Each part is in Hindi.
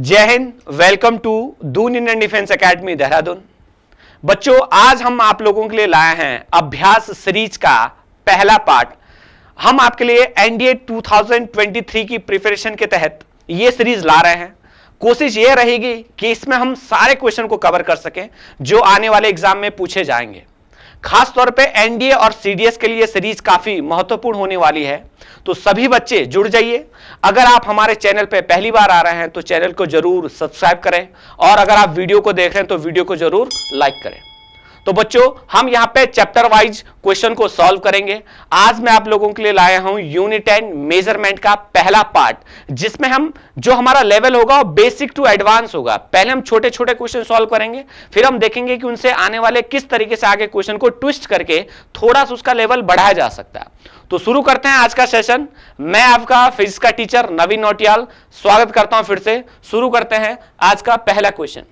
जय हिंद, welcome to Doon Indian defence academy Dehradun. बच्चों, आज हम आप लोगों के लिए लाए हैं अभ्यास सीरीज का पहला पार्ट। हम आपके लिए एनडीए 2023 की प्रिपरेशन के तहत यह सीरीज ला रहे हैं। कोशिश यह रहेगी कि इसमें हम सारे क्वेश्चन को कवर कर सकें जो आने वाले एग्जाम में पूछे जाएंगे। खास तौर पे एनडीए और सीडीएस के लिए सीरीज काफी महत्वपूर्ण होने वाली है, तो सभी बच्चे जुड़ जाइए। अगर आप हमारे चैनल पे पहली बार आ रहे हैं तो चैनल को जरूर सब्सक्राइब करें, और अगर आप वीडियो को देख रहे हैं तो वीडियो को जरूर लाइक करें। तो बच्चों, हम यहां पे चैप्टर वाइज क्वेश्चन को सॉल्व करेंगे। आज मैं आप लोगों के लिए लाया हूं यूनिट 10 मेजरमेंट का पहला पार्ट, जिसमें हम जो हमारा लेवल होगा वो बेसिक टू एडवांस होगा। पहले हम छोटे छोटे क्वेश्चन सॉल्व करेंगे, फिर हम देखेंगे कि उनसे आने वाले किस तरीके से आगे क्वेश्चन को ट्विस्ट करके थोड़ा सा उसका लेवल बढ़ाया जा सकता है। तो शुरू करते हैं आज का सेशन। मैं आपका फिजिक्स का टीचर नवीन नौटियाल स्वागत करता हूं। फिर से शुरू करते हैं आज का पहला क्वेश्चन।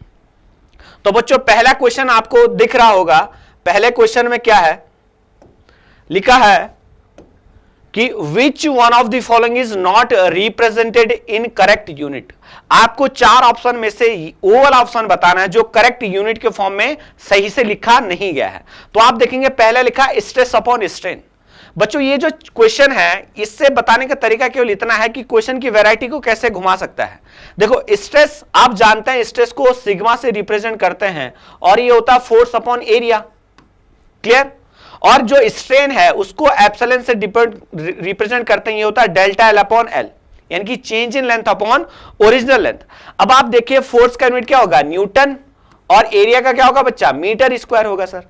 तो बच्चों, पहला क्वेश्चन आपको दिख रहा होगा। पहले क्वेश्चन में क्या है लिखा है कि which one of the following is not represented in correct unit. आपको चार ऑप्शन में से ओवल ऑप्शन बताना है जो करेक्ट यूनिट के फॉर्म में सही से लिखा नहीं गया है। तो आप देखेंगे पहले लिखा स्ट्रेस अपॉन स्ट्रेन। बच्चों, ये जो क्वेश्चन है इससे बताने का तरीका केवल इतना है कि क्वेश्चन की वैरायटी को कैसे घुमा सकता है। देखो, स्ट्रेस आप जानते हैं, स्ट्रेस को सिग्मा से रिप्रेजेंट करते हैं और ये होता है फोर्स अपॉन एरिया। क्लियर? और जो स्ट्रेन है उसको एप्सिलॉन से रिप्रेजेंट करते हैं, ये होता है डेल्टा एल अपॉन एल, यानी कि change in length upon original length. अब आप देखिए फोर्स का यूनिट क्या होगा, न्यूटन, और एरिया का क्या होगा बच्चा, मीटर स्क्वायर होगा। सर,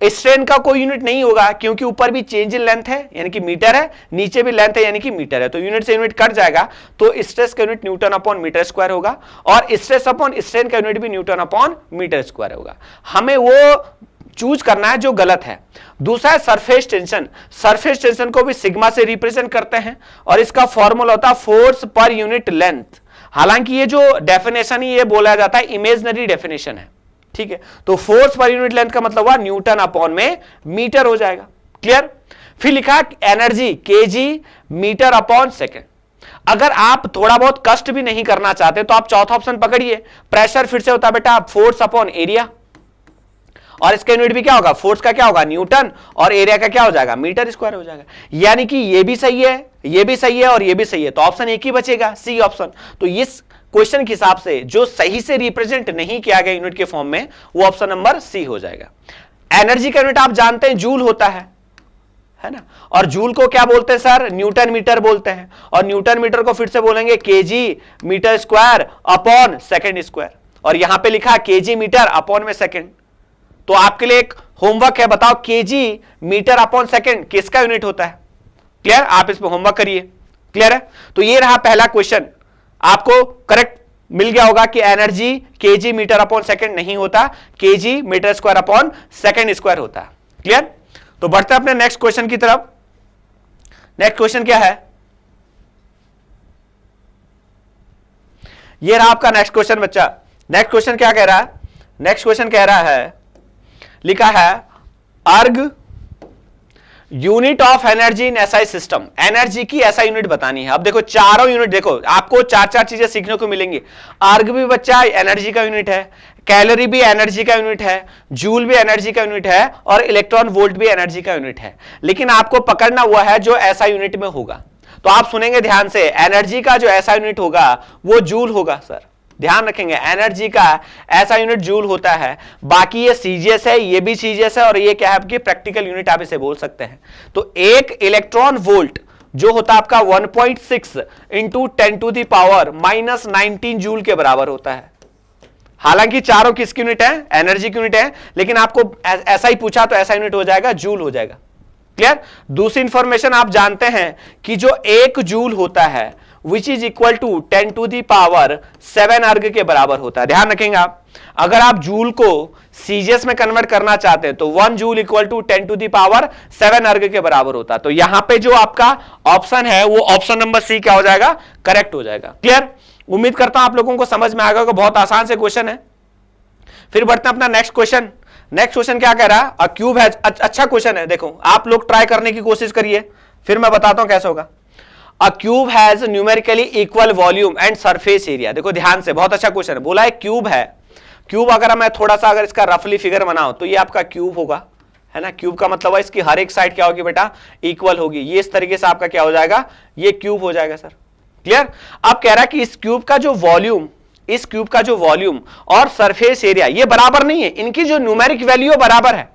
स्ट्रेन का कोई यूनिट नहीं होगा क्योंकि ऊपर भी चेंज इन लेंथ है यानी कि मीटर है, नीचे भी लेंथ है यानी कि मीटर है, तो यूनिट से यूनिट कट जाएगा। तो स्ट्रेस का unit newton upon metre square होगा, और स्ट्रेस अपॉन स्ट्रेन का यूनिट भी न्यूटन अपॉन मीटर स्क्वायर होगा। हमें वो चूज करना है जो गलत है। दूसरा है सरफेस टेंशन। सरफेस टेंशन को भी सिग्मा से रिप्रेजेंट करते हैं और इसका फॉर्मूला होता है फोर्स पर यूनिट लेंथ। हालांकि ये जो डेफिनेशन है ये बोला जाता है इमेजिनरी डेफिनेशन है, ठीक है। तो फोर्स पर यूनिट लेंथ का मतलब हुआ न्यूटन अपॉन में मीटर हो जाएगा। क्लियर? फिर लिखा energy KG metre upon second. अगर आप थोड़ा बहुत कष्ट भी नहीं करना चाहते तो आप चौथा ऑप्शन पकड़िए। प्रेशर फिर से होता है बेटा फोर्स अपॉन एरिया, और इसका यूनिट भी क्या होगा, फोर्स का क्या होगा न्यूटन, और एरिया का क्या हो जाएगा, मीटर स्क्वायर हो जाएगा। यानी कि ये भी सही है, ये भी सही है और ये भी सही है, तो ऑप्शन एक ही बचेगा, सी ऑप्शन। तो इस क्वेश्चन के हिसाब से जो सही से रिप्रेजेंट नहीं किया गया यूनिट के फॉर्म में वो ऑप्शन नंबर सी हो जाएगा। एनर्जी का यूनिट आप जानते हैं जूल होता है ना, और जूल को क्या बोलते हैं सर, न्यूटन मीटर बोलते हैं, और न्यूटन मीटर को फिर से बोलेंगे KG metre square upon second square, और यहां पे लिखा केजी मीटर अपॉन में सेकेंड। तो आपके लिए एक होमवर्क है, बताओ केजी मीटर अपॉन सेकेंड किसका यूनिट होता है। क्लियर? आप इस पर होमवर्क करिए। क्लियर है? तो ये रहा पहला क्वेश्चन, आपको करेक्ट मिल गया होगा कि energy KG metre upon second नहीं होता, KG metre square upon second square होता है। क्लियर? तो बढ़ते हैं अपने नेक्स्ट क्वेश्चन की तरफ। नेक्स्ट क्वेश्चन क्या है, ये रहा आपका नेक्स्ट क्वेश्चन बच्चा। नेक्स्ट क्वेश्चन क्या कह रहा है, नेक्स्ट क्वेश्चन कह रहा है, लिखा है अर्ग unit of energy in SI system. Energy की ऐसा यूनिट बतानी है। अब देखो चारों यूनिट, देखो आपको चार चार चीजें सीखने को मिलेंगी। अर्ग भी बच्चा एनर्जी का यूनिट है, कैलोरी भी एनर्जी का यूनिट है, जूल भी एनर्जी का यूनिट है, और इलेक्ट्रॉन वोल्ट भी एनर्जी का यूनिट है। लेकिन आपको पकड़ना हुआ है जो ऐसा यूनिट में होगा। तो आप सुनेंगे ध्यान से, एनर्जी का जो ऐसा यूनिट होगा वो जूल होगा। सर ध्यान रखेंगे, एनर्जी का ऐसा यूनिट जूल होता है। बाकी ये सीजीएस है, ये भी सीजीएस है, और ये क्या है आपकी प्रैक्टिकल यूनिट आप इसे बोल सकते हैं। तो एक इलेक्ट्रॉन वोल्ट जो होता है आपका 1.6 इंटू 10⁻⁻19 जूल के बराबर होता है। हालांकि चारों किसकी यूनिट है, एनर्जी की यूनिट है, लेकिन आपको ऐसा ही पूछा तो ऐसा यूनिट हो जाएगा, जूल हो जाएगा। क्लियर? दूसरी इंफॉर्मेशन आप जानते हैं कि जो एक जूल होता है विच इज इक्वल टू 10⁻7 अर्ग के बराबर होता है। ध्यान रखेंगे आप, अगर आप जूल को सीजीएस में कन्वर्ट करना चाहते हैं तो 1 जूल इक्वल टू 10⁻7 अर्ग के बराबर होता है। तो यहां पे जो आपका ऑप्शन है वो ऑप्शन नंबर सी क्या हो जाएगा, करेक्ट हो जाएगा। क्लियर? उम्मीद करता हूं आप लोगों को समझ में आ गया, बहुत आसान से क्वेश्चन है। फिर बढ़ते हैं अपना नेक्स्ट क्वेश्चन। नेक्स्ट क्वेश्चन क्या कह रहा है, अ क्यूब हैज, अच्छा क्वेश्चन है, देखो आप लोग ट्राई करने की कोशिश करिए, फिर मैं बताता हूं कैसे होगा। अ cube has numerically equal volume and surface area. देखो ध्यान से, बहुत अच्छा क्वेश्चन है। बोला है क्यूब है, क्यूब अगर मैं थोड़ा सा अगर इसका रफली फिगर बनाऊं तो ये आपका क्यूब होगा, है ना। क्यूब का मतलब है इसकी हर एक साइड क्या होगी बेटा, इक्वल होगी। ये इस तरीके से आपका क्या हो जाएगा, ये क्यूब हो जाएगा सर। क्लियर। अब कह रहा है कि इस क्यूब का जो वॉल्यूम, इस क्यूब का जो वॉल्यूम और सरफेस एरिया ये बराबर नहीं है, इनकी जो न्यूमेरिक वैल्यू बराबर है,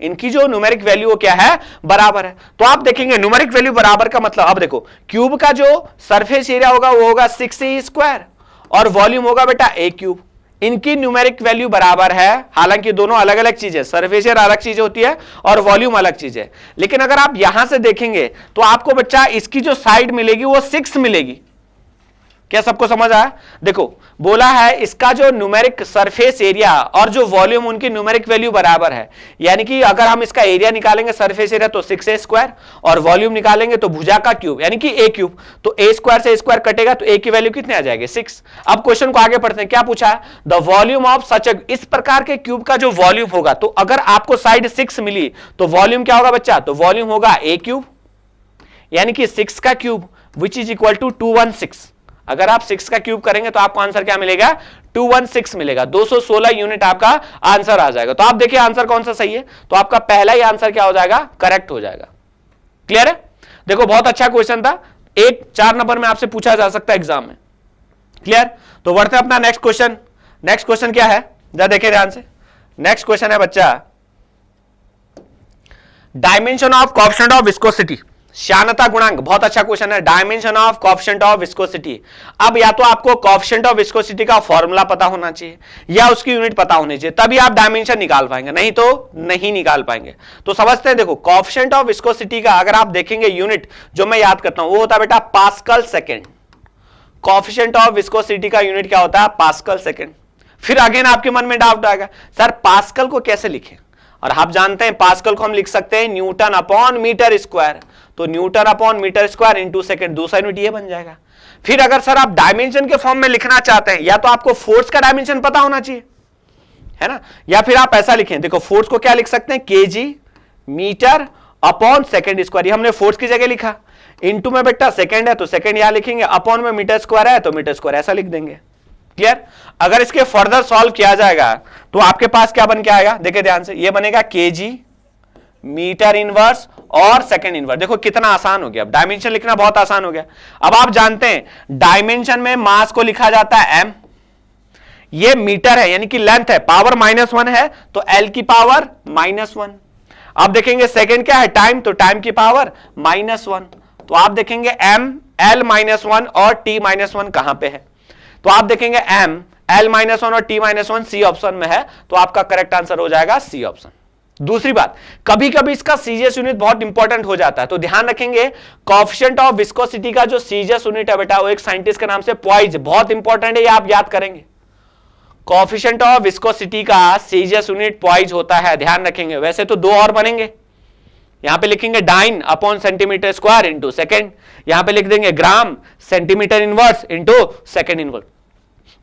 इनकी जो न्यूमेरिक वैल्यू क्या है, बराबर है। तो आप देखेंगे न्यूमेरिक वैल्यू बराबर का मतलब, अब देखो क्यूब का जो सरफेस एरिया होगा वो होगा 6a स्क्वायर और वॉल्यूम होगा बेटा a क्यूब। इनकी न्यूमेरिक वैल्यू बराबर है, हालांकि दोनों अलग अलग चीजें, सरफेस एरिया अलग चीज होती है और वॉल्यूम अलग चीज है। लेकिन अगर आप यहां से देखेंगे तो आपको बच्चा इसकी जो साइड मिलेगी वो 6 मिलेगी। क्या सबको समझ आया? देखो बोला है इसका जो न्यूमेरिक सरफेस एरिया और जो वॉल्यूम उनकी न्यूमेरिक वैल्यू बराबर है, यानी कि अगर हम इसका एरिया निकालेंगे सरफेस एरिया तो 6a स्क्वायर और वॉल्यूम निकालेंगे तो भुजा का क्यूब यानी कि a क्यूब, तो a स्क्वायर से a स्क्वायर कटेगा तो a की वैल्यू कितने आ जाएगी, 6। अब क्वेश्चन को आगे पढ़ते हैं। क्या पूछा है, द वॉल्यूम ऑफ सच इस प्रकार के क्यूब का जो वॉल्यूम होगा, तो अगर आपको साइड 6 मिली तो वॉल्यूम क्या होगा बच्चा, तो वॉल्यूम होगा a क्यूब यानी कि 6 का cube which is equal to 216। अगर आप 6 का क्यूब करेंगे तो आपको आंसर क्या मिलेगा, 216 मिलेगा। 216 यूनिट आपका आंसर आ जाएगा। तो आप देखिए आंसर कौन सा सही है, तो आपका पहला ही आंसर क्या हो जाएगा, करेक्ट हो जाएगा। क्लियर है? देखो बहुत अच्छा क्वेश्चन था, 4 नंबर में आपसे पूछा जा सकता है एग्जाम में। क्लियर। तो बढ़ते हैं अपना नेक्स्ट क्वेश्चन। नेक्स्ट क्वेश्चन क्या है, जरा देखिए ध्यान से। नेक्स्ट क्वेश्चन है बच्चा, dimension of coefficient of viscosity, श्यानता गुणांक। बहुत अच्छा क्वेश्चन है, dimension of coefficient of viscosity. अब या तो आपको कोएफिशिएंट ऑफ विस्कोसिटी का फॉर्मूला पता होना चाहिए या उसकी यूनिट पता होनी चाहिए, तभी आप डायमेंशन निकाल पाएंगे, नहीं तो नहीं निकाल पाएंगे। तो समझते हैं, देखो कोएफिशिएंट ऑफ विस्कोसिटी का अगर आप देखेंगे यूनिट जो मैं याद करता हूं वो होता है बेटा pascal second. Coefficient of viscosity का यूनिट क्या होता है, पास्कल सेकेंड। फिर अगेन आपके मन में डाउट आएगा, सर पास्कल को कैसे लिखें, और आप जानते हैं पास्कल को हम लिख सकते हैं न्यूटन अपॉन मीटर स्क्वायर, तो newton upon metre square into second, दूसरा यूनिट ये बन जाएगा। फिर अगर सर आप डायमेंशन के फॉर्म में लिखना चाहते हैं, या तो आपको फोर्स का डायमेंशन पता होना चाहिए, है ना, या फिर आप ऐसा लिखें, देखो फोर्स को क्या लिख सकते हैं, KG metre upon second square, ये हमने फोर्स की जगह लिखा। इंटू में बेटा सेकेंड है तो सेकेंड यहां लिखेंगे, अपॉन में मीटर स्क्वायर है तो मीटर स्क्वायर ऐसा लिख देंगे। क्लियर। अगर इसके फर्दर सॉल्व किया जाएगा तो आपके पास क्या बन के आएगा, देखिए ध्यान से, ये बनेगा केजी मीटर इनवर्स और सेकंड इनवर्स। देखो कितना आसान हो गया, अब डायमेंशन लिखना बहुत आसान हो गया। अब आप जानते हैं डायमेंशन में मास को लिखा जाता है m, ये मीटर है यानी कि लेंथ है, पावर -1 है तो l की पावर -1। आप देखेंगे सेकंड क्या है, टाइम, तो टाइम की पावर -1। तो आप देखेंगे m l -1 और t -1 कहां पे है, तो आप देखेंगे m l -1 और t -1 सी ऑप्शन में है, तो आपका करेक्ट आंसर हो जाएगा सी ऑप्शन। दूसरी बात, कभी कभी इसका सीजीएस यूनिट बहुत इंपॉर्टेंट हो जाता है, तो ध्यान रखेंगे कोएफिशिएंट ऑफ विस्कोसिटी का जो सीजीएस यूनिट है बेटा वो एक साइंटिस्ट के नाम से पॉइज, बहुत इंपॉर्टेंट है, ये आप याद करेंगे। कोएफिशिएंट ऑफ विस्कोसिटी का सीजीएस यूनिट पॉइज होता है, ध्यान रखेंगे। वैसे तो 2 और बनेंगे, यहां पे लिखेंगे dyne upon centimetre square into second, यहां पे लिख देंगे gram centimetre inverse into second inverse.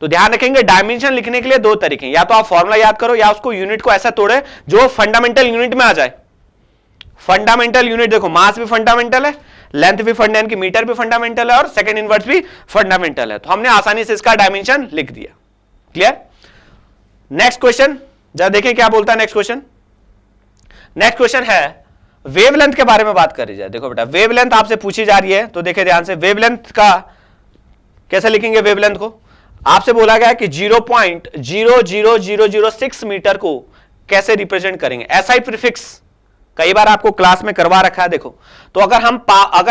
तो ध्यान रखेंगे डायमेंशन लिखने के लिए 2 तरीके, या तो आप फॉर्मूला याद करो या उसको यूनिट को ऐसा तोड़े जो फंडामेंटल यूनिट में आ जाए। फंडामेंटल यूनिट देखो, मास भी फंडामेंटल है, लेंथ भी फंडामेंटल की, मीटर भी फंडामेंटल है और सेकंड इनवर्स भी फंडामेंटल है, तो हमने आसानी से इसका डायमेंशन लिख दिया। क्लियर। नेक्स्ट क्वेश्चन जरा देखिए क्या बोलता है नेक्स्ट क्वेश्चन। नेक्स्ट क्वेश्चन है वेवलेंथ के बारे में बात कर रही है। देखो बेटा वेवलेंथ आपसे पूछी जा रही है, तो देखिए ध्यान से, वेवलेंथ का कैसे लिखेंगे, वेवलेंथ को आपसे बोला गया कि 0.00006 मीटर को कैसे रिप्रेजेंट करेंगे, एसआई प्रीफिक्स कई बार आपको क्लास में करवा रखा है। देखो तो अगर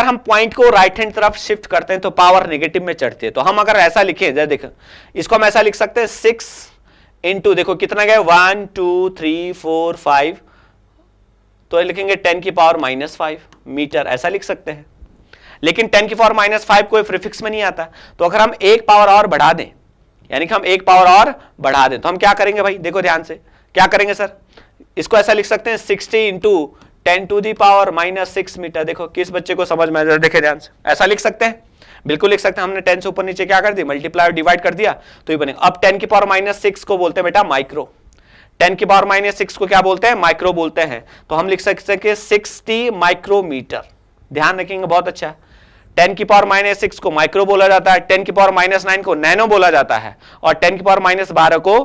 हम पॉइंट को राइट हैंड तरफ शिफ्ट करते हैं तो पावर नेगेटिव में चढ़ती है, तो हम अगर ऐसा लिखें, जरा देखो इसको हम ऐसा लिख सकते हैं 6 इंटू, देखो कितना गया 1 2 3 4 5, तो लिखेंगे 10 की पावर -5 मीटर, ऐसा लिख सकते हैं। लेकिन 10 की पावर -5 कोई प्रीफिक्स में नहीं आता, तो अगर हम एक पावर और बढ़ा दें, यानी कि हम एक पावर और बढ़ा दें, तो हम क्या करेंगे भाई, देखो ध्यान से क्या करेंगे सर, इसको ऐसा लिख सकते हैं 60 into 10 to the power -6 metre. देखो किस बच्चे को समझ में आया, देखे ध्यान से, ऐसा लिख सकते हैं, बिल्कुल लिख सकते हैं। हमने 10 से ऊपर नीचे क्या कर दी, मल्टीप्लाई और डिवाइड कर दिया, तो ये बनेगा। अब 10 की पावर -6 को बोलते हैं बेटा माइक्रो, 10 की पावर -6 को क्या बोलते हैं, माइक्रो बोलते हैं, तो हम लिख सकते हैं 60 माइक्रोमीटर। ध्यान रखेंगे बहुत अच्छा। 10⁻⁻6 को माइक्रो बोला जाता है, 10⁻⁹ को नैनो बोला जाता है, और 10⁻12 को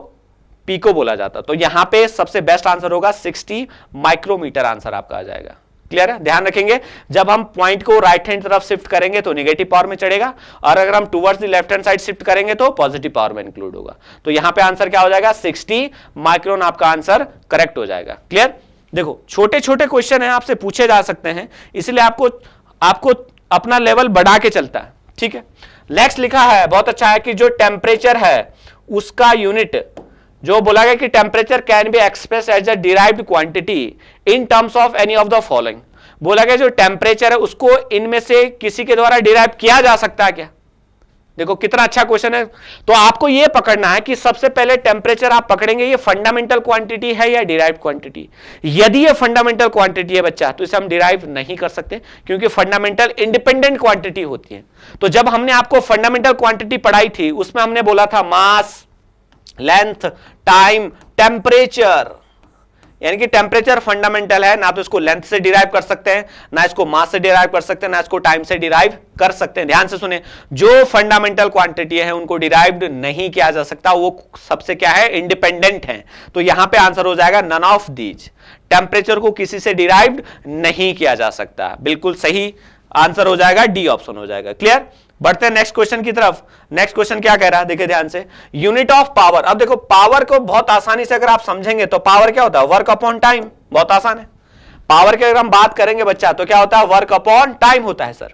पीको बोला जाता है। तो यहां पे सबसे बेस्ट आंसर होगा 60 माइक्रोमीटर आंसर आपका आ जाएगा। क्लियर है? ध्यान रखेंगे, जब हम पॉइंट को राइट हैंड तरफ शिफ्ट करेंगे तो नेगेटिव पावर में चढ़ेगा, और अगर हम towards the left hand side shift करेंगे तो पॉजिटिव पावर में इंक्लूड होगा। तो यहां पे आंसर क्या हो जाएगा? 60 माइक्रोन आपका आंसर करेक्ट हो जाएगा। क्लियर? देखो, छोटे छोटे क्वेश्चन है, आपसे पूछे जा सकते हैं, इसलिए आपको अपना लेवल बढ़ा के चलता है। ठीक है, नेक्स्ट लिखा है, बहुत अच्छा है, कि जो टेम्परेचर है उसका यूनिट, जो बोला गया कि temperature can be express as a derived quantity in terms of any of the following. बोला गया जो टेम्परेचर है उसको इनमें से किसी के द्वारा डिराइव किया जा सकता है क्या? देखो कितना अच्छा क्वेश्चन है। तो आपको यह पकड़ना है कि सबसे पहले टेम्परेचर आप पकड़ेंगे, ये फंडामेंटल क्वांटिटी है या डिराइव्ड क्वांटिटी। यदि ये फंडामेंटल क्वांटिटी है बच्चा, तो इसे हम डिराइव नहीं कर सकते, क्योंकि फंडामेंटल इंडिपेंडेंट क्वांटिटी होती है। तो जब हमने आपको फंडामेंटल क्वांटिटी पढ़ाई थी, उसमें हमने बोला था मास, लेंथ, टाइम, टेम्परेचर, यानी कि टेम्परेचर फंडामेंटल है, ना तो इसको लेंथ से डिराइव कर सकते हैं, ना इसको मास से डिराइव कर सकते हैं, ना इसको टाइम से डिराइव कर सकते हैं। ध्यान से सुने, जो फंडामेंटल क्वांटिटी है उनको डिराइव्ड नहीं किया जा सकता, वो सबसे क्या है? इंडिपेंडेंट है। तो यहां पे आंसर हो जाएगा नन ऑफ दीज। टेम्परेचर को किसी से डिराइव्ड नहीं किया जा सकता। बिल्कुल सही आंसर हो जाएगा, डी ऑप्शन हो जाएगा। क्लियर? बढ़ते हैं नेक्स्ट क्वेश्चन की तरफ। नेक्स्ट क्वेश्चन क्या कह रहा है, देखिए ध्यान से, यूनिट ऑफ पावर। अब देखो, पावर को बहुत आसानी से अगर आप समझेंगे तो पावर क्या होता है? Work upon time. बहुत आसान है। पावर की अगर हम बात करेंगे बच्चा, तो क्या होता है? वर्क अपॉन टाइम होता है सर।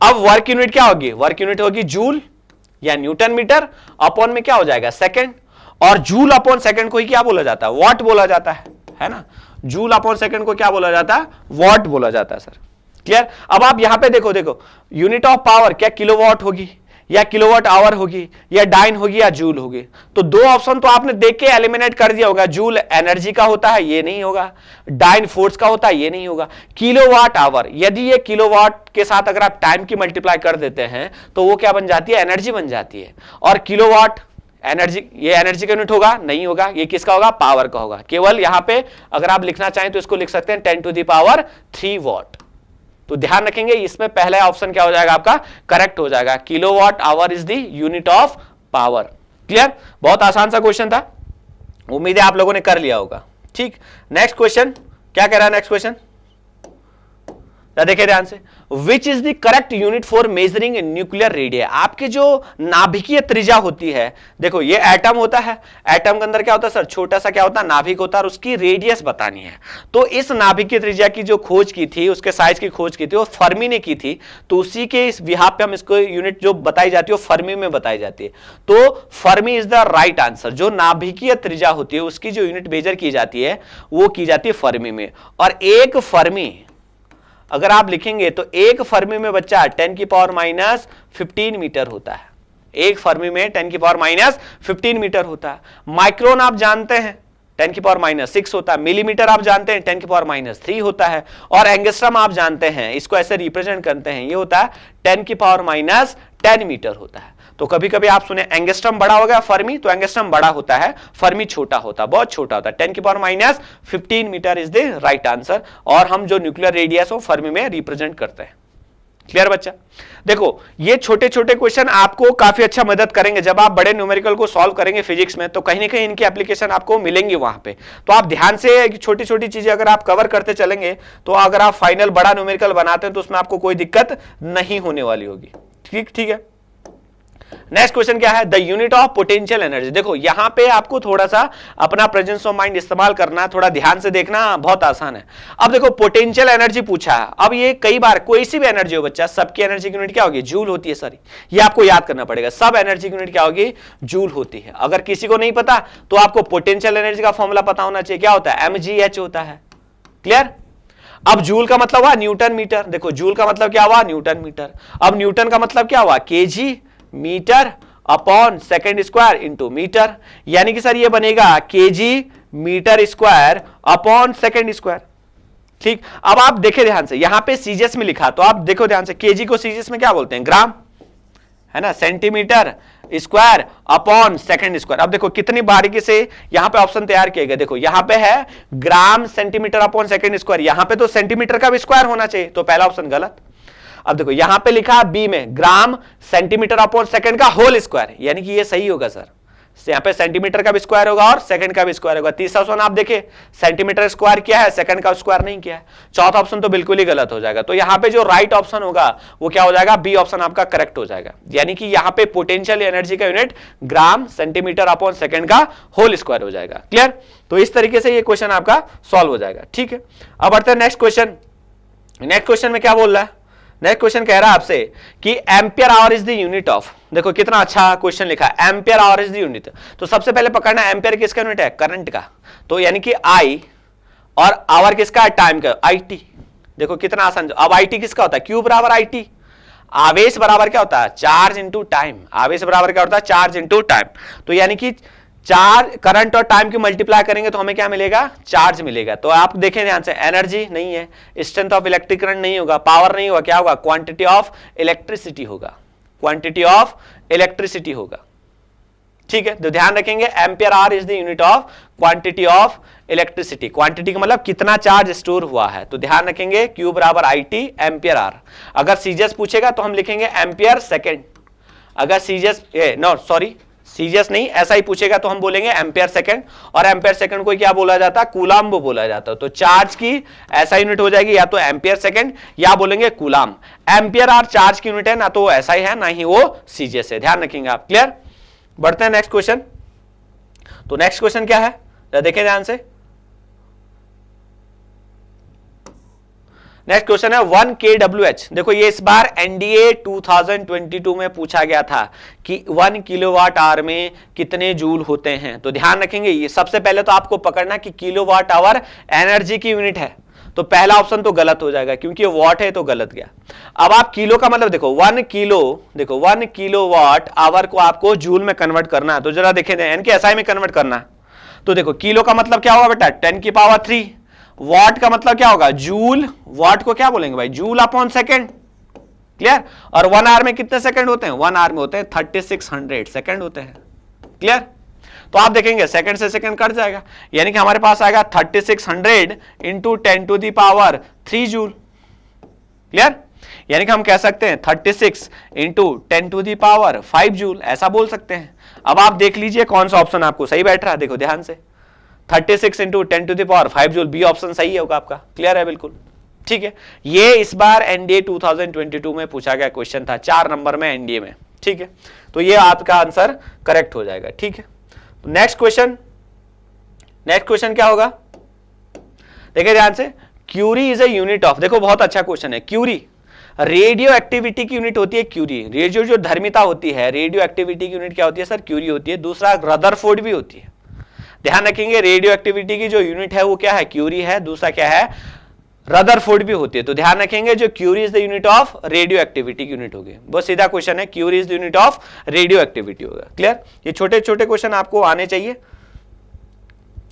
अब वर्क यूनिट क्या होगी? वर्क यूनिट होगी जूल या न्यूटन मीटर, अपॉन में क्या हो जाएगा? सेकेंड। और जूल अपॉन सेकेंड को ही क्या बोला जाता है? वॉट बोला जाता है ना? जूल अपॉन सेकेंड को क्या बोला जाता है? वॉट बोला जाता है सर। क्लियर? अब आप यहां पे देखो, यूनिट ऑफ पावर क्या किलोवाट होगी, या किलोवाट आवर होगी, या डाइन होगी, या जूल होगी? तो दो ऑप्शन तो आपने देख के एलिमिनेट कर दिया होगा। जूल एनर्जी का होता है, ये नहीं होगा। डाइन फोर्स का होता है, ये नहीं होगा। किलोवाट आवर, यदि ये किलोवाट के साथ अगर आप टाइम की मल्टीप्लाई कर देते हैं तो वो क्या बन जाती है? एनर्जी बन जाती है। और किलोवाट एनर्जी, ये एनर्जी का यूनिट होगा? नहीं होगा। ये किसका होगा? पावर का होगा। केवल यहां पे अगर आप लिखना चाहें तो इसको लिख सकते हैं 10⁻³ वॉट। तो ध्यान रखेंगे, इसमें पहला ऑप्शन क्या हो जाएगा आपका? करेक्ट हो जाएगा। Kilowatt hour is the unit of power. Clear? बहुत आसान सा क्वेश्चन था, उम्मीद है आप लोगों ने कर लिया होगा। ठीक, नेक्स्ट क्वेश्चन क्या कह रहा है? नेक्स्ट क्वेश्चन देखिए ध्यान से, which is the correct unit for measuring nuclear radius. आपके जो नाभिकीय त्रिज्या होती है, देखो ये एटम होता है, एटम के अंदर क्या होता है सर? छोटा सा क्या होता है? नाभिक होता है, और उसकी रेडियस बतानी है। तो इस नाभिकीय त्रिज्या की जो खोज की थी, उसके साइज की खोज की थी, वो फर्मी ने की थी। तो उसी के इस बिहाफ पे हम इसको यूनिट जो बताई जाती है वो फर्मी में बताई जाती है। तो Fermi is the right answer. जो नाभिकीय त्रिज्या होती है उसकी जो यूनिट मेजर की जाती है वो की जाती है फर्मी में। और एक फर्मी अगर आप लिखेंगे तो एक फर्मी में बच्चा 10⁻⁻15 मीटर होता है। एक फर्मी में 10⁻⁻15 मीटर होता है। माइक्रोन आप जानते हैं 10⁻⁻6 होता है। मिलीमीटर आप जानते हैं 10⁻⁻3 होता है। और एंगस्ट्रम आप जानते हैं, इसको ऐसे रिप्रेजेंट करते हैं, ये होता है 10⁻10 मीटर होता है। तो कभी कभी आप सुने एंगस्ट्रम बड़ा हो गया फर्मी, तो एंगस्ट्रम बड़ा होता है, फर्मी छोटा होता है, बहुत छोटा होता है। 10⁻15 metre is the right answer. और हम जो न्यूक्लियर रेडियस हो फर्मी में रिप्रेजेंट करते हैं। क्लियर बच्चा? देखो ये छोटे छोटे क्वेश्चन आपको काफी अच्छा मदद करेंगे जब आप बड़े न्यूमेरिकल को सॉल्व करेंगे फिजिक्स में, तो कहीं ना कहीं इनकी एप्लीकेशन आपको मिलेंगी वहां पे। तो आप ध्यान से छोटी छोटी चीजें अगर आप कवर करते चलेंगे तो अगर आप फाइनल बड़ा न्यूमेरिकल बनाते हैं तो उसमें आपको कोई दिक्कत नहीं होने वाली होगी। ठीक है। नेक्स्ट क्वेश्चन क्या है? The unit of potential energy. देखो यहां पे आपको थोड़ा सा अपना प्रेजेंस ऑफ माइंड इस्तेमाल करना, थोड़ा ध्यान से देखना, बहुत आसान है। अब देखो पोटेंशियल एनर्जी पूछा है। अब ये कई बार कोई सी भी एनर्जी हो बच्चा, सबकी एनर्जी की यूनिट क्या होगी? जूल होती है सारी। ये आपको याद करना पड़ेगा, सब एनर्जी की यूनिट क्या होगी? जूल होती है। अगर किसी को नहीं पता तो आपको पोटेंशियल एनर्जी का फॉर्मूला पता होना चाहिए। क्या होता है? mgh होता है। क्लियर? अब जूल का मतलब हुआ न्यूटन मीटर। देखो जूल का मतलब क्या हुआ? Newton metre. अब न्यूटन का मतलब क्या हुआ? KG metre upon second square into metre. यानी कि सर ये बनेगा KG metre square upon second square. ठीक, अब आप देखें ध्यान से, यहां पे सीजीएस में लिखा, तो आप देखो ध्यान से, केजी को सीजीएस में क्या बोलते हैं? ग्राम, है ना? Centimetre square upon second square. अब देखो कितनी बारीकी से यहां पे ऑप्शन तैयार किए गए। देखो यहां पे है gram centimetre upon second square, यहां पे तो सेंटीमीटर का भी स्क्वायर होना चाहिए, तो पहला ऑप्शन गलत। अब देखो यहां पे लिखा बी में ग्राम सेंटीमीटर अपॉन सेकंड का होल स्क्वायर, यानी कि ये सही होगा सर, यहां पे सेंटीमीटर का भी स्क्वायर होगा और सेकंड का भी स्क्वायर होगा। तीसरा ऑप्शन आप देखें सेंटीमीटर स्क्वायर किया है, सेकंड का स्क्वायर नहीं किया है। चौथा ऑप्शन तो बिल्कुल ही गलत हो जाएगा। तो यहां पे जो राइट ऑप्शन होगा वो क्या हो जाएगा, बी ऑप्शन आपका करेक्ट हो जाएगा, यानी कि यहां पे पोटेंशियल एनर्जी का unit gram centimetre upon second का होल स्क्वायर हो जाएगा। क्लियर? तो इस तरीके से ये क्वेश्चन आपका सॉल्व हो जाएगा। ठीक है, अब बढ़ते हैं नेक्स्ट क्वेश्चन। नेक्स्ट क्वेश्चन में क्या बोल रहा है, नेक्स्ट क्वेश्चन कह रहा है आपसे कि ampere hour is the unit of, देखो कितना अच्छा क्वेश्चन लिखा है, ampere hour is the unit. तो सबसे पहले पकड़ना एम्पियर किसका यूनिट है, करंट का, तो यानी कि आई, और आवर किसका है, टाइम का, आई टी। देखो कितना आसान, अब आई टी किसका होता है, क्यू बराबर आई टी, आवेश बराबर क्या होता है, चार्ज इंटू टाइम, आवेश बराबर क्या होता है, चार्ज इंटू टाइम। तो यानी कि चार्ज, करंट और टाइम की मल्टीप्लाई करेंगे तो हमें क्या मिलेगा, चार्ज मिलेगा। तो आप देखें ध्यान से, एनर्जी नहीं है, स्ट्रेंथ ऑफ इलेक्ट्रिक करंट नहीं होगा, पावर नहीं होगा, क्या होगा, क्वांटिटी ऑफ इलेक्ट्रिसिटी होगा, क्वांटिटी ऑफ इलेक्ट्रिसिटी होगा। ठीक है, तो ध्यान रखेंगे ampere hour is the unit of quantity of electricity. Quantity का मतलब कितना चार्ज स्टोर हुआ है, तो ध्यान रखेंगे क्यू बराबर आई टी एम्पियर आवर। अगर सीजीएस पूछेगा तो हम लिखेंगे एम्पियर सेकेंड, अगर सीजीएस नो सॉरी सीजीएस नहीं, ऐसा ही पूछेगा तो हम बोलेंगे एम्पियर सेकंड, और एम्पियर सेकंड को क्या बोला जाता है, कूलाम्ब बोला जाता है। तो चार्ज की ऐसा यूनिट हो जाएगी या तो एम्पियर सेकंड या बोलेंगे कूलाम्ब। एम्पियर आर चार्ज की यूनिट है, ना तो ऐसा ही है ना ही वो सीजीएस है, ध्यान रखेंगे आप। क्लियर? बढ़ते हैं नेक्स्ट क्वेश्चन। तो नेक्स्ट क्वेश्चन क्या है, देखें ध्यान से। नेक्स्ट क्वेश्चन है 1 kWh। देखो ये इस बार एनडीए 2022 में पूछा गया था कि 1 किलोवाट आवर में कितने जूल होते हैं। तो ध्यान रखेंगे, ये सबसे पहले तो आपको पकड़ना कि किलोवाट आवर एनर्जी की यूनिट है, तो पहला ऑप्शन तो गलत हो जाएगा क्योंकि वॉट है तो गलत गया। अब आप किलो का मतलब देखो 1 किलो, देखो 1 किलोवाट आवर को आपको जूल में कन्वर्ट करना है, तो जरा देखें यानी एसआई में कन्वर्ट करना है। तो देखो किलो का मतलब क्या होगा बेटा, 10 की पावर 3, वॉट का मतलब क्या होगा, जूल, वॉट को क्या बोलेंगे भाई, जूल अपॉन सेकंड। क्लियर? और 1 आवर में कितने सेकंड होते हैं, 1 आवर में होते हैं 3600 सेकंड होते हैं। क्लियर? तो आप देखेंगे सेकंड से सेकंड कट जाएगा, यानी कि हमारे पास आएगा 3600 into 10 to the power 3 joule. Clear? यानी कि हम कह सकते हैं 36 into 10 to the power 5 joule, ऐसा बोल सकते हैं। अब आप देख लीजिए कौन सा ऑप्शन आपको सही बैठ रहा है, देखो ध्यान से, 36 into 10 to the power 5 joule, B option सही होगा आपका। क्लियर है बिल्कुल? ठीक है, ये इस बार एनडीए 2022 में पूछा गया क्वेश्चन था, 4 नंबर में एनडीए में। ठीक है, तो ये आपका आंसर करेक्ट हो जाएगा। ठीक है, तो नेक्स्ट क्वेश्चन, नेक्स्ट क्वेश्चन क्या होगा, देखिए ध्यान से, curie is a unit of, देखो बहुत अच्छा क्वेश्चन है, क्यूरी रेडियो एक्टिविटी की यूनिट होती है। क्यूरी रेडियो जो धर्मिता होती है, रेडियो एक्टिविटी की यूनिट क्या होती है सर, क्यूरी होती है। दूसरा रदरफोर्ड भी होती है, ध्यान रखेंगे रेडियो एक्टिविटी की जो यूनिट है वो क्या है, क्यूरी है। दूसरा क्या है, रदरफोर्ड भी होती है। तो ध्यान रखेंगे जो curie is the unit of radioactivity की यूनिट होगी। बहुत सीधा क्वेश्चन है, curie is the unit of radioactivity होगा। क्लियर? ये छोटे छोटे क्वेश्चन आपको आने चाहिए।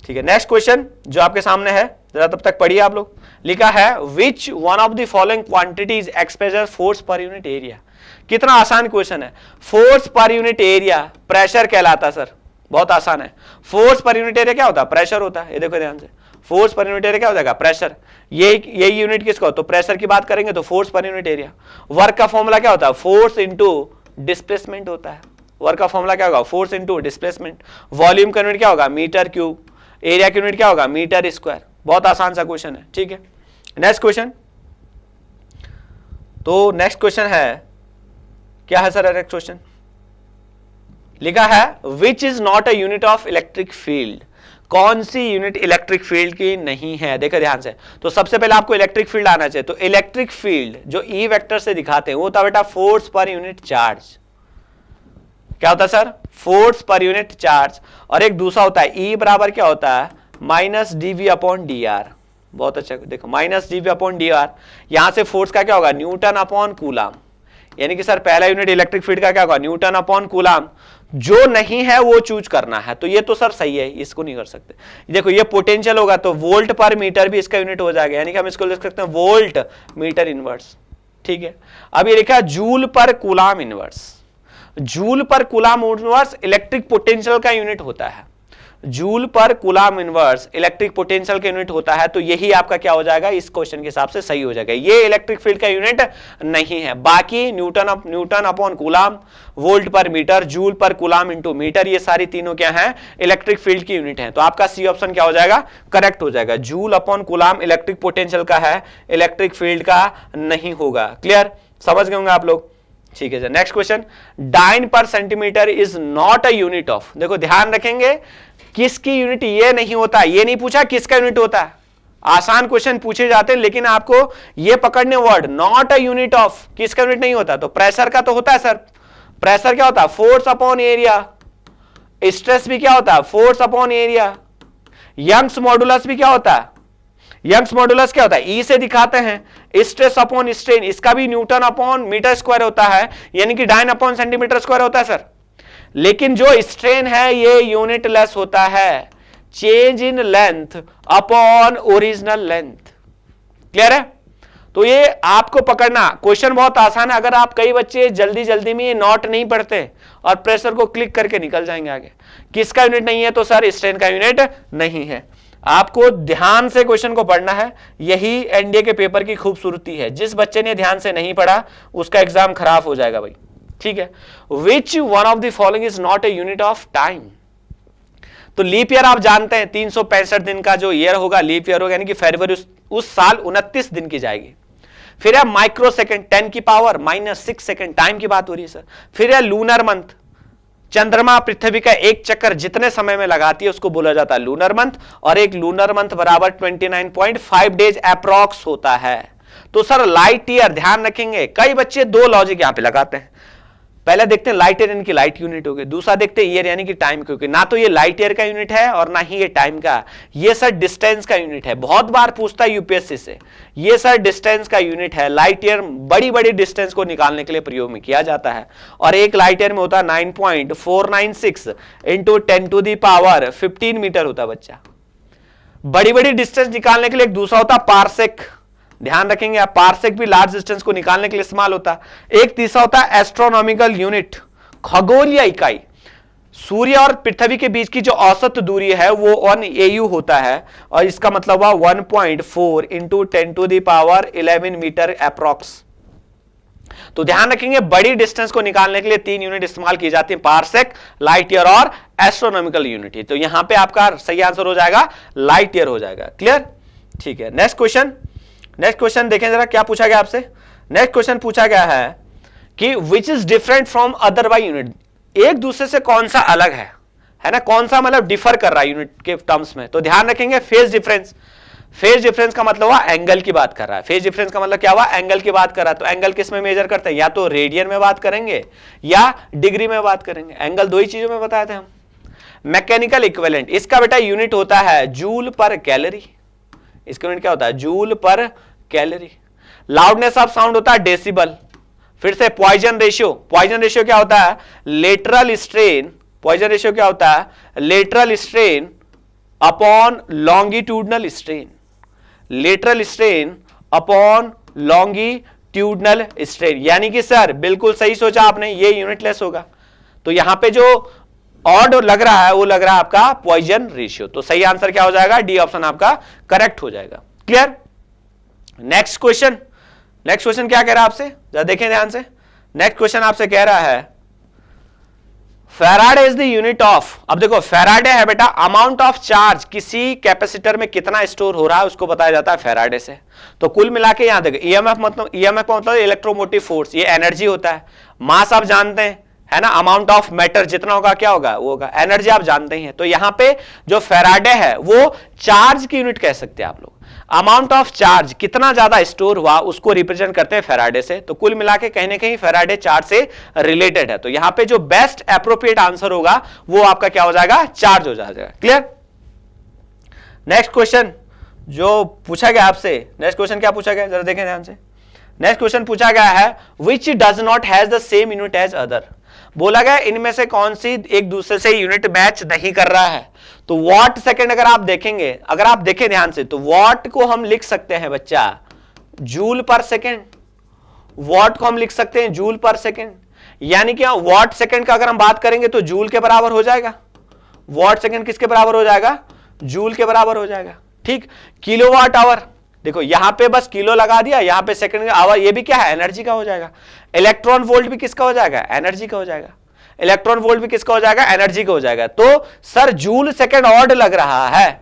ठीक है, नेक्स्ट क्वेश्चन जो आपके सामने है, जरा तब तक पढ़िए आप लोग। लिखा है which one of the following quantities express force per unit area. कितना आसान क्वेश्चन है, force per unit area pressure कहलाता सर, बहुत आसान है। फोर्स पर यूनिट एरिया क्या होता है, प्रेशर होता है। ये देखो ध्यान से, फोर्स पर यूनिट एरिया क्या हो जाएगा, प्रेशर। यही यूनिट किसका, तो प्रेशर की बात करेंगे तो force per unit area. Work का फॉर्मूला क्या होता है, फोर्स इंटू डिस्प्लेसमेंट होता है। वर्क का फॉर्मूला क्या होगा, फोर्स इंटू डिस्प्लेसमेंट। वॉल्यूम का यूनिट क्या होगा, मीटर क्यूब। एरिया की यूनिट क्या होगा, मीटर स्क्वायर। बहुत आसान सा क्वेश्चन है। ठीक है, नेक्स्ट क्वेश्चन। तो नेक्स्ट क्वेश्चन है, क्या है सर नेक्स्ट क्वेश्चन, लिखा है which is not a unit of electric field. कौन सी यूनिट इलेक्ट्रिक फील्ड की नहीं है, देखो ध्यान से। तो सबसे पहले आपको इलेक्ट्रिक फील्ड आना चाहिए। तो इलेक्ट्रिक फील्ड जो ई वेक्टर से दिखाते हैं वो होता है बेटा फोर्स पर यूनिट चार्ज। क्या होता है sir, force per unit charge. और एक दूसरा होता है ई बराबर क्या होता है, minus DV upon D R. बहुत अच्छा, देखो minus DV upon D R. यहां से फोर्स का क्या होगा, न्यूटन अपॉन कूलाम। यानी कि सर पहला यूनिट इलेक्ट्रिक फील्ड का क्या होगा, न्यूटन अपॉन कूलाम। जो नहीं है वो चूज करना है। तो ये तो सर सही है, इसको नहीं कर सकते। देखो ये पोटेंशियल होगा तो वोल्ट पर मीटर भी इसका यूनिट हो जाएगा, यानी कि हम इसको लिख सकते हैं वोल्ट मीटर इनवर्स। ठीक है, अब ये लिखा है जूल पर कूलाम इनवर्स। जूल पर कूलाम इनवर्स इलेक्ट्रिक पोटेंशियल का यूनिट होता है। जूल पर कूलाम इनवर्स इलेक्ट्रिक पोटेंशियल का यूनिट होता है, तो यही आपका क्या हो जाएगा, इस क्वेश्चन के हिसाब से सही हो जाएगा। ये इलेक्ट्रिक फील्ड का यूनिट नहीं है, बाकी न्यूटन अपॉन कूलाम, वोल्ट पर मीटर, जूल पर कूलाम इंटू मीटर, ये सारी तीनों क्या है, इलेक्ट्रिक फील्ड की यूनिट है। तो आपका सी ऑप्शन क्या हो जाएगा, करेक्ट हो जाएगा। Joule upon coulomb electric potential का है, इलेक्ट्रिक फील्ड का नहीं होगा। क्लियर, समझ गए होंगे आप लोग। ठीक है सर, नेक्स्ट क्वेश्चन, डाइन पर centimetre is not a unit of, देखो ध्यान रखेंगे किसकी यूनिट ये नहीं होता, ये नहीं पूछा किसका यूनिट होता है। आसान क्वेश्चन पूछे जाते हैं लेकिन आपको ये पकड़ने word, not a unit of, किसका यूनिट नहीं होता। तो प्रेशर का तो होता है सर, प्रेशर क्या होता है, फोर्स अपॉन एरिया, स्ट्रेस भी क्या होता है, force upon area, Young's modulus भी क्या होता है, यंग्स मॉडुलस क्या होता है, ई से दिखाते हैं, स्ट्रेस अपॉन स्ट्रेन, इसका भी न्यूटन अपॉन मीटर स्क्वायर होता है, यानी कि डाइन अपॉन सेंटीमीटर स्क्वायर होता है सर। लेकिन जो स्ट्रेन है ये यूनिट लेस होता है, change in length upon original length. Clear है, तो ये आपको पकड़ना, क्वेश्चन बहुत आसान है। अगर आप, कई बच्चे जल्दी जल्दी में ये नोट नहीं पढ़ते और प्रेशर को क्लिक करके निकल जाएंगे आगे, किसका यूनिट नहीं है, तो सर स्ट्रेन का यूनिट नहीं है। आपको ध्यान से क्वेश्चन को पढ़ना है, यही एनडीए के पेपर की खूबसूरती है। जिस बच्चे ने ध्यान से नहीं पढ़ा उसका एग्जाम खराब हो जाएगा भाई। ठीक है, which one of the following is not a unit of time. तो लीप ईयर आप जानते हैं 365 दिन का जो ईयर होगा लीप ईयर होगा, यानी कि फरवरी उस साल 29 दिन की जाएगी। फिर है माइक्रो सेकेंड 10 की पावर -6 सेकेंड, टाइम की बात हो रही है सर। फिर है लूनर मंथ, चंद्रमा पृथ्वी का एक चक्कर जितने समय में लगाती है उसको बोला जाता है लूनर मंथ, और एक लूनर मंथ बराबर 29.5 डेज अप्रॉक्स होता है। तो सर लाइट ईयर ध्यान रखेंगे, कई बच्चे दो लॉजिक यहां पे लगाते हैं। पहले देखते हैं लाइट ईयर यानी कि लाइट यूनिट हो गई, दूसरा देखते हैं ईयर यानी कि टाइम, क्योंकि ना तो ये लाइट ईयर का यूनिट है और ना ही ये टाइम का, ये सर डिस्टेंस का यूनिट है। बहुत बार पूछता है यूपीएससी से, ये सर डिस्टेंस का यूनिट है। लाइट ईयर बड़ी बड़ी डिस्टेंस को निकालने के लिए प्रयोग में किया जाता है, और एक लाइट ईयर में होता है 9.496 इंटू 10⁻15 मीटर होता है बच्चा। बड़ी बड़ी डिस्टेंस निकालने के लिए एक दूसरा होता है पारसेक, ध्यान रखेंगे आप, पारसेक भी लार्ज डिस्टेंस को निकालने के लिए इस्तेमाल होता है। एक तीसरा होता है एस्ट्रोनॉमिकल यूनिट, खगोलीय इकाई। सूर्य और पृथ्वी के बीच की जो औसत दूरी है वो 1 AU होता है, और इसका मतलब हुआ 1.4 इंटू 10⁻11 मीटर अप्रॉक्स। तो ध्यान रखेंगे बड़ी डिस्टेंस को निकालने के लिए 3 यूनिट इस्तेमाल की जाती है, पारसेक, लाइट ईयर और एस्ट्रोनॉमिकल यूनिट। तो यहां पे आपका सही आंसर हो जाएगा लाइट ईयर हो जाएगा। क्लियर, ठीक है। नेक्स्ट क्वेश्चन, नेक्स्ट क्वेश्चन देखें जरा क्या पूछा गया आपसे। नेक्स्ट क्वेश्चन पूछा गया है कि which is different from other by unit, एक दूसरे से कौन सा अलग है ना, कौन सा मतलब डिफर कर रहा है यूनिट के टर्म्स में। तो ध्यान रखेंगे फेज डिफरेंस, फेज डिफरेंस का मतलब हुआ एंगल की बात कर रहा है। फेज डिफरेंस का मतलब क्या हुआ, एंगल की बात कर रहा है। तो एंगल किस में मेजर करते हैं, या तो रेडियन में बात करेंगे या डिग्री में बात करेंगे। एंगल दो ही चीजों में बताए थे हम। मैकेनिकल इक्विवेलेंट, इसका बेटा यूनिट होता है जूल पर कैलोरी, इसका यूनिट क्या होता है, जूल पर कैलोरी। लाउडनेस ऑफ साउंड होता है डेसिबल। फिर से पॉइजन रेशियो, पॉइजन रेशियो क्या होता है, लेटरल स्ट्रेन, पॉइजन रेशियो क्या होता है, lateral strain upon longitudinal strain, lateral strain upon longitudinal strain. यानी कि सर बिल्कुल सही सोचा आपने, ये यूनिटलेस होगा। तो यहां पे जो ऑड लग रहा है वो लग रहा है आपका पॉइजन रेशियो। तो सही आंसर क्या हो जाएगा, डी ऑप्शन आपका करेक्ट हो जाएगा। Clear. Next question, next question क्या कह रहा है आपसे, जरा देखें ध्यान से। नेक्स्ट क्वेश्चन आपसे कह रहा है Faraday is the unit of, अब देखो फैराडे है बेटा, अमाउंट ऑफ चार्ज किसी कैपेसिटर में कितना स्टोर हो रहा है उसको बताया जाता है फैराडे से। तो कुल मिला के यहां देखो ईएमएफ मतलब इलेक्ट्रोमोटिव फोर्स, ये एनर्जी होता है। मास आप जानते हैं है ना, अमाउंट ऑफ मैटर जितना होगा क्या होगा, वो होगा एनर्जी, आप जानते ही हैं। तो यहां पे जो फैराडे है वो चार्ज की यूनिट कह सकते हैं आप लोग। अमाउंट ऑफ चार्ज कितना ज्यादा स्टोर हुआ उसको रिप्रेजेंट करते हैं फैराडे से। तो कुल मिला के कहीं ना कहीं फैराडे चार्ज से रिलेटेड है। तो यहां पे जो बेस्ट एप्रोप्रिएट आंसर होगा वो आपका क्या हो जाएगा, चार्ज हो जाएगा। क्लियर। नेक्स्ट क्वेश्चन जो पूछा गया आपसे, नेक्स्ट क्वेश्चन क्या पूछा गया जरा देखें ध्यान से। नेक्स्ट क्वेश्चन पूछा गया है which does not has the same unit as other, बोला गया इनमें से कौन सी एक दूसरे से यूनिट मैच नहीं कर रहा है। तो वॉट सेकंड अगर आप देखेंगे, अगर आप देखें ध्यान से, तो वॉट को हम लिख सकते हैं बच्चा जूल पर सेकंड, वॉट को हम लिख सकते हैं जूल पर सेकंड। यानी कि वॉट सेकंड का अगर हम बात करेंगे तो जूल के बराबर हो जाएगा। वॉट सेकंड किसके बराबर हो जाएगा, जूल के बराबर हो जाएगा। ठीक, किलोवाट आवर, देखो यहां पे बस किलो लगा दिया, यहां पे सेकंड आवर, ये भी क्या है, एनर्जी का हो जाएगा। इलेक्ट्रॉन वोल्ट भी किसका हो जाएगा, एनर्जी का हो जाएगा। इलेक्ट्रॉन वोल्ट भी किसका हो जाएगा, एनर्जी का हो जाएगा। तो सर जूल सेकंड ऑड लग रहा है,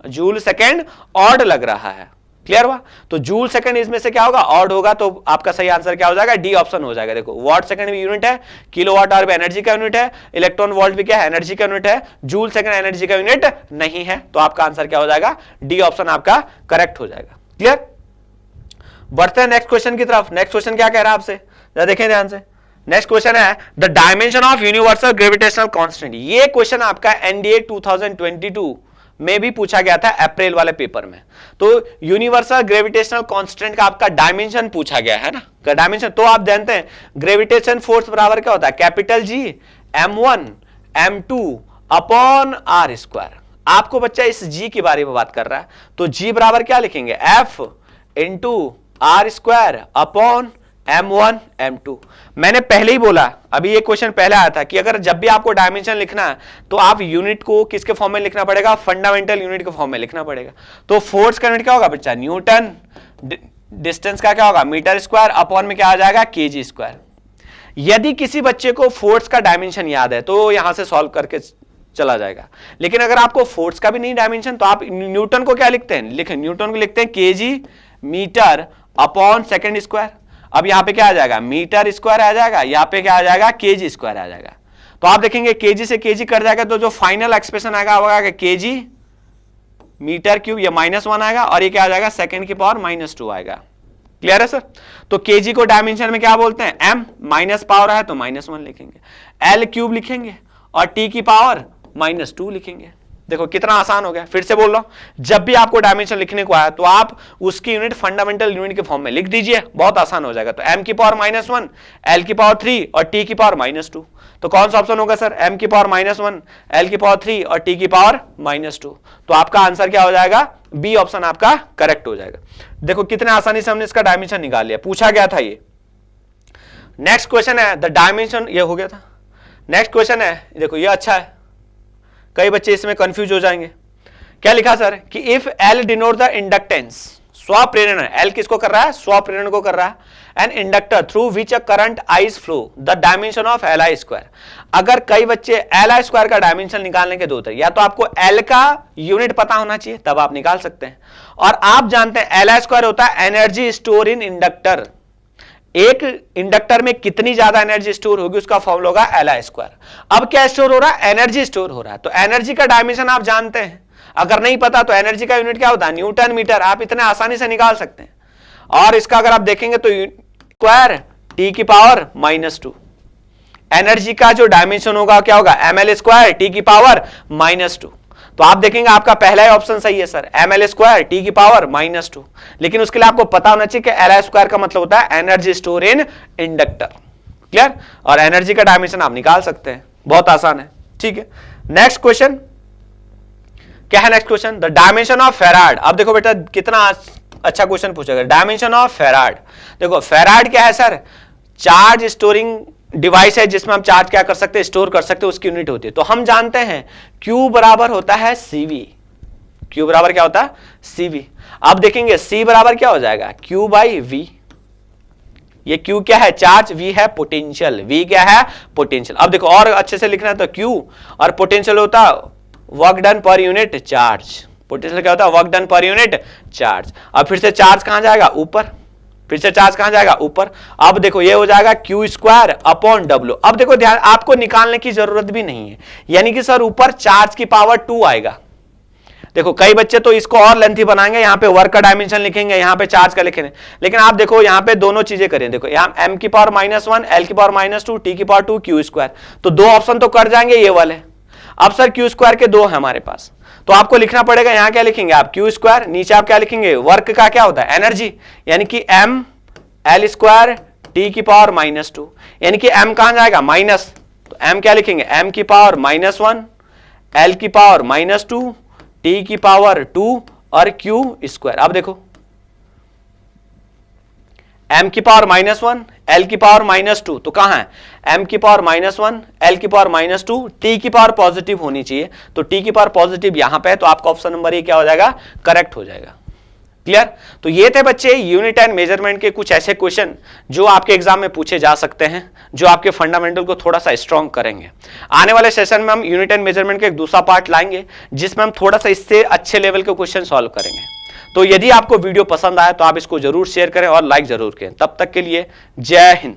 जूल सेकंड ऑड लग रहा है। क्लियर हुआ? तो जूल सेकंड इसमें से क्या होगा, ऑड होगा, तो आपका सही आंसर क्या हो जाएगा, डी ऑप्शन हो जाएगा। देखो वॉट सेकंड भी यूनिट है, किलोवाट आवर भी एनर्जी का यूनिट है, इलेक्ट्रॉन वोल्ट भी क्या है, एनर्जी का यूनिट है, जूल सेकंड एनर्जी का यूनिट नहीं है, तो आपका आंसर क्या हो जाएगा, डी ऑप्शन आपका करेक्ट हो जाएगा। क्लियर? बढ़ते हैं नेक्स्ट क्वेश्चन की तरफ। नेक्स्ट क्वेश्चन क्या कह रहा है आपसे, जरा देखें ध्यान से। नेक्स्ट क्वेश्चन है the dimension of universal gravitational constant. ये क्वेश्चन आपका एनडीए 2022 में भी पूछा गया था अप्रैल वाले पेपर में। तो यूनिवर्सल ग्रेविटेशनल कांस्टेंट का आपका डायमेंशन पूछा गया है ना, डायमेंशन। तो आप जानते हैं ग्रेविटेशन फोर्स बराबर क्या होता है, capital G m1 m2 upon r square. आपको बच्चा इस जी के बारे में बात कर रहा है, तो जी बराबर क्या लिखेंगे, f into R square upon m1 m2। मैंने पहले ही बोला, अभी ये क्वेश्चन पहले आया था कि अगर जब भी आपको डायमेंशन लिखना है तो आप यूनिट को किसके फॉर्म में लिखना पड़ेगा, फंडामेंटल यूनिट के फॉर्म में लिखना पड़ेगा। तो फोर्स का यूनिट क्या होगा बच्चा, न्यूटन, डिस्टेंस का क्या होगा, मीटर स्क्वायर, अपॉन में क्या आ जाएगा, केजी स्क्वायर। यदि किसी बच्चे को फोर्स का डायमेंशन याद है तो यहां से सॉल्व करके चला जाएगा। लेकिन अगर आपको फोर्स का भी नहीं डायमेंशन, तो आप न्यूटन को क्या लिखते हैं, लिखें न्यूटन को लिखते हैं KG metre upon second square. अब यहां पे क्या आ जाएगा, मीटर स्क्वायर आ जाएगा, यहां पे क्या आ जाएगा, केजी स्क्वायर आ जाएगा। तो आप देखेंगे केजी से केजी कट जाएगा, तो जो फाइनल एक्सप्रेशन आएगा वो आएगा केजी मीटर क्यूब, ये -1 आएगा, और ये क्या आ जाएगा, सेकंड की पावर -2 आएगा। क्लियर है सर? तो केजी को डायमेंशन में क्या बोलते हैं, m, माइनस पावर है तो -1 लिखेंगे, एल क्यूब लिखेंगे, और टी की पावर -2 लिखेंगे। देखो कितना आसान हो गया। फिर से बोल रहा हूं, जब भी आपको डायमेंशन लिखने को आया तो आप उसकी यूनिट फंडामेंटल यूनिट के फॉर्म में लिख दीजिए, बहुत आसान हो जाएगा। तो m की पावर -1, l की पावर 3 और t की पावर -2। तो कौन सा ऑप्शन होगा सर, m की पावर -1, l की पावर 3 और t की पावर -2। तो आपका आंसर क्या हो जाएगा, बी ऑप्शन आपका करेक्ट हो जाएगा। देखो कितने आसानी से हमने इसका डायमेंशन निकाल लिया, पूछा गया था ये। नेक्स्ट क्वेश्चन है द डायमेंशन, ये हो गया था। नेक्स्ट क्वेश्चन है, देखो ये अच्छा है, कई बच्चे इसमें कंफ्यूज हो जाएंगे। क्या लिखा सर कि if L denote the inductance, स्वप्रेरण, L किसको कर रहा है, स्वप्रेरण को कर रहा है, an inductor through which a current eyes flow the dimension of Li square. अगर कई बच्चे Li स्क्वायर का डायमेंशन निकालने के दो तरीके, या तो आपको L का यूनिट पता होना चाहिए तब आप निकाल सकते हैं, और आप जानते हैं Li स्क्वायर होता है एनर्जी स्टोर इन इंडक्टर। एक इंडक्टर में कितनी ज्यादा एनर्जी स्टोर होगी उसका फॉर्मूला होगा Li स्क्वायर। अब क्या स्टोर हो रहा है, एनर्जी स्टोर हो रहा है। तो एनर्जी का डायमेंशन आप जानते हैं, अगर नहीं पता तो एनर्जी का यूनिट क्या होता है, न्यूटन मीटर। आप इतने आसानी से निकाल सकते हैं। और इसका अगर आप देखेंगे तो स्क्वायर टी की पावर -2, एनर्जी का जो डायमेंशन होगा क्या होगा, ml स्क्वायर टी की पावर -2। तो आप देखेंगे आपका पहला ही ऑप्शन सही है सर, ml स्क्वायर टी की पावर -2। लेकिन उसके लिए आपको पता होना चाहिए कि Li स्क्वायर का मतलब होता है energy store in inductor. Clear? और एनर्जी का डायमेंशन आप निकाल सकते हैं, बहुत आसान है। ठीक है, नेक्स्ट क्वेश्चन क्या है, next question the dimension of farad. अब देखो बेटा कितना अच्छा क्वेश्चन पूछेगा, डायमेंशन ऑफ फेराड। देखो फेराड क्या है सर, चार्ज स्टोरिंग डिवाइस है जिसमें हम चार्ज क्या कर सकते हैं, स्टोर कर सकते हैं, उसकी यूनिट होती है। तो हम जानते हैं Q बराबर होता है CV। Q बराबर क्या होता है, CV। अब देखेंगे C बराबर क्या हो जाएगा, Q बाई V। ये Q क्या है, चार्ज, V है पोटेंशियल, V क्या है, पोटेंशियल। अब देखो और अच्छे से लिखना है तो Q और पोटेंशियल होता है work done per unit charge. Potential क्या होता है, work done per unit charge. अब फिर से चार्ज कहां जाएगा, ऊपर, फिर से चार्ज कहां जाएगा, ऊपर। अब देखो ये हो जाएगा Q स्क्वायर अपॉन W। अब देखो ध्यान, आपको निकालने की जरूरत भी नहीं है, यानी कि सर ऊपर चार्ज की पावर 2 आएगा। देखो कई बच्चे तो इसको और लेंथी बनाएंगे, यहां पे वर्क का डायमेंशन लिखेंगे, यहां पे चार्ज का लिखेंगे। लेकिन आप देखो यहां पे दोनों चीजें करें, देखो यहां m की पावर -1, l की पावर -2, t की पावर 2, Q स्क्वायर। तो दो ऑप्शन तो कट जाएंगे ये वाले। अब सर Q स्क्वायर के दो है हमारे पास, तो आपको लिखना पड़ेगा, यहां क्या लिखेंगे आप, Q स्क्वायर, नीचे आप क्या लिखेंगे, वर्क का क्या होता है, एनर्जी, यानी कि m l स्क्वायर t की पावर -2, यानी कि m कहां जाएगा, माइनस। तो m क्या लिखेंगे, m की पावर -1, l की पावर -2, t की पावर 2 और Q स्क्वायर। अब देखो m की पावर -1, l की पावर -2, तो कहां है m की पावर -1, l की पावर -2, t की पावर पॉजिटिव होनी चाहिए, तो t की पावर पॉजिटिव यहां पे है, तो आपका ऑप्शन नंबर ए क्या हो जाएगा, करेक्ट हो जाएगा। क्लियर? तो ये थे बच्चे यूनिट एंड मेजरमेंट के कुछ ऐसे क्वेश्चन जो आपके एग्जाम में पूछे जा सकते हैं, जो आपके फंडामेंटल को थोड़ा सा स्ट्रांग करेंगे। आने वाले सेशन में हम यूनिट एंड मेजरमेंट का एक दूसरा पार्ट लाएंगे, जिसमें हम थोड़ा सा इससे अच्छे लेवल के क्वेश्चन सॉल्व करेंगे। तो यदि आपको वीडियो पसंद आए तो आप इसको जरूर शेयर करें और लाइक जरूर करें। तब तक के लिए जय हिंद।